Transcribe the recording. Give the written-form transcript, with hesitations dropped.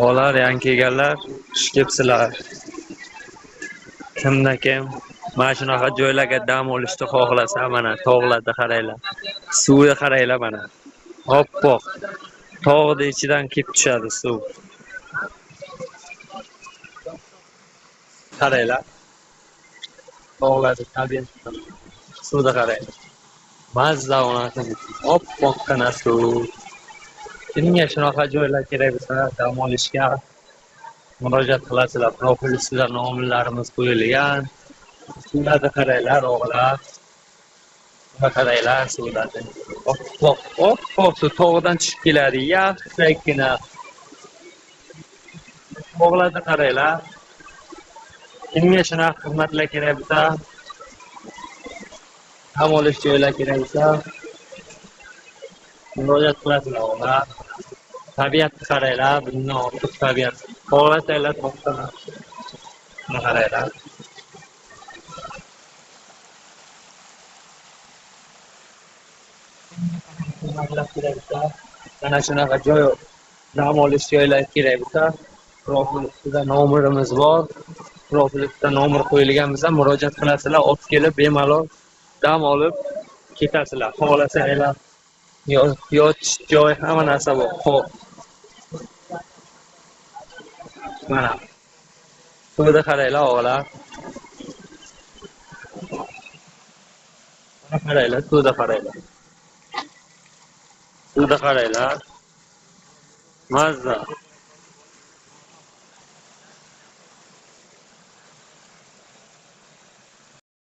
Olar yangi kelganlar, xush kelibsizlar. Kimda-kim mana shunaqa joylarga dam olishni xohlasa, mana tog'larda qaranglar. Suvga qaranglar mana. Oppoq. Tog'ning ichidan kelib tushadi suv. Qaranglar. Tog'larda tabiat. Suvda qaranglar. Mazza unaqa. Oppoqqina suv. Kimga shunaqa joylar kerak bo'lsa, dam olishga murojaat qilasizlar. Profil ustida nomlarimiz qo'yilgan. Suvlarni qaranglar, o'g'lar. Buna qaranglar suvlarni. Oppoq, oppoq suv tog'dan tushib keladi. Yaxshigina. Tog'larni qaranglar. Kimga shunaqa xizmatlar kerak bo'lsa, dam olish joylar kerak bo'lsa, murojaat qilasizlar, o'g'lar. Tabiatni qaranglar, bundan ortiq tabiat. Xohlasanglar to'xtalar. Buna qaranglar. Xizmatlar kerak bo'lsa, mana shunaqa joy, dam olish joylari kerak bo'lsa, profil ustida nomerimiz bor. Profil ustida nomer qo'yilgan bo'lsa, murojaat qilasizlar, olib kelib bemalol dam olib ketasizlar. Xohlasanglar yotish joy, hamma narsa bor. Xo'p, mana suvda qaranglar, o'g'lar. Mana qaranglar, suvda qaranglar. Suvda qaranglar. Mazza.